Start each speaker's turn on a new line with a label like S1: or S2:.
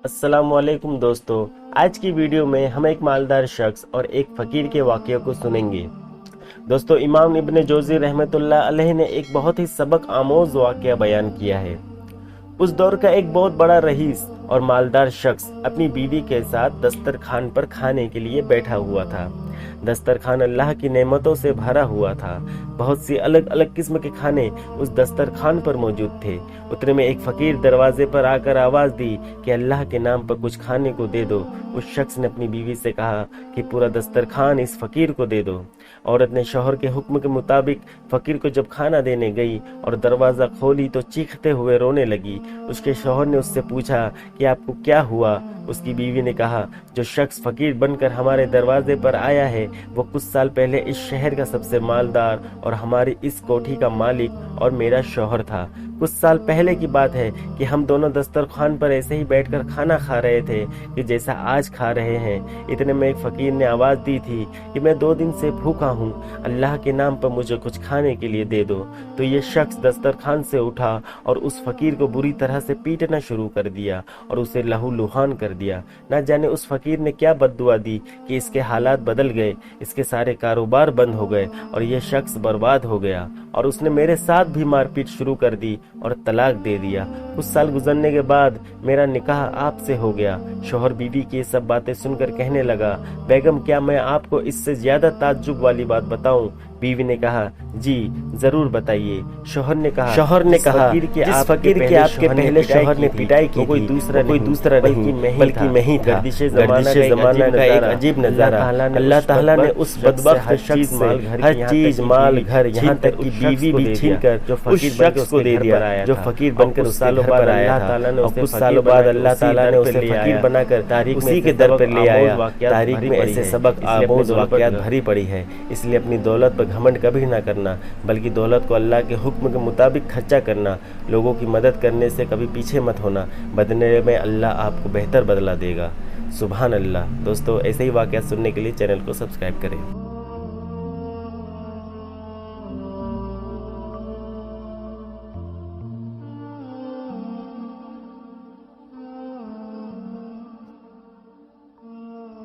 S1: अस्सलाम वालेकुम दोस्तों, आज की वीडियो में हम एक मालदार शख्स और एक फ़कीर के वाक़ये को सुनेंगे। दोस्तों, इमाम इब्न जोज़ी रहमतुल्लाह अलैह ने एक बहुत ही सबक आमोज़ वाक़या बयान किया है। उस दौर का एक बहुत बड़ा रईस और मालदार शख्स अपनी बीवी के साथ दस्तरखान पर खाने के लिए बैठा हुआ था। दस्तरखान अल्लाह की नेमतों से भरा हुआ था। बहुत सी अलग अलग किस्म के खाने उस दस्तरखान पर मौजूद थे। उतने में एक फकीर दरवाजे पर आकर आवाज दी कि अल्लाह के नाम पर कुछ खाने को दे दो। उस शख्स ने अपनी बीवी से कहा कि पूरा दस्तरखान इस फकीर को दे दो। औरत ने शौहर के हुक्म के मुताबिक फकीर को जब खाना देने गई और दरवाजा खोली तो चीखते हुए रोने लगी। उसके शौहर ने उससे पूछा कि आपको क्या हुआ? उसकी बीवी ने कहा, जो शख्स फकीर बनकर हमारे दरवाजे पर आया है वो कुछ साल पहले इस शहर का सबसे मालदार और हमारी इस कोठी का मालिक और मेरा शौहर था। कुछ साल पहले की बात है कि हम दोनों दस्तरखान पर ऐसे ही बैठकर खाना खा रहे थे कि जैसा आज खा रहे हैं। इतने में एक फकीर ने आवाज दी थी कि मैं 2 दिन से भूखा हूँ, अल्लाह के नाम पर मुझे कुछ खाने के लिए दे दो। तो ये शख्स दस्तरखान से उठा और उस फकीर को बुरी तरह से पीटना शुरू कर दिया और उसे लहूलुहान कर दिया। न जाने उस फकीर ने क्या बद्दुआ दी कि इसके हालात बदल गए, इसके सारे कारोबार बंद हो गए और यह शख्स बर्बाद हो गया। और उसने मेरे साथ भी मारपीट शुरू कर दी और तलाक दे दिया। कुछ साल गुजरने के बाद मेरा निकाह आपसे हो गया। शौहर बीवी की ये सब बातें सुनकर कहने लगा, बेगम क्या मैं आपको इससे ज्यादा ताज्जुब वाली बात बताऊं? बीवी ने कहा, जी जरूर बताइए। शौहर ने कहा जिस फकीर के आपके पहले शौहर ने पिटाई की कोई दूसरा नहीं बल्कि मैं ही था। गर्दिशे ज़माना का एक अजीब नजारा। अल्लाह ताला ने उस बदबख्त शख्स से हर चीज माल घर यहाँ तक कि बीवी भी छीनकर जो फकीर शख्स को दे दिया, जो फकीर बनकर उस सालों बाद आया था। और कुछ सालों बाद अल्लाह ताला ने उसे फकीर बनाकर तारीख उसी के दर पर ले आया। तारीख में ऐसे सबक आमोज़ वाक़यात भरी पड़ी है। इसलिए अपनी दौलत पर घमंड कभी ना करना, बल्कि दौलत को अल्लाह के हुक्म के मुताबिक खर्चा करना। लोगों की मदद करने से कभी पीछे मत होना, बदले में अल्लाह आपको बेहतर बदला देगा। सुभान अल्लाह। दोस्तों, ऐसे ही वाक़यात सुनने के लिए चैनल को सब्सक्राइब करें।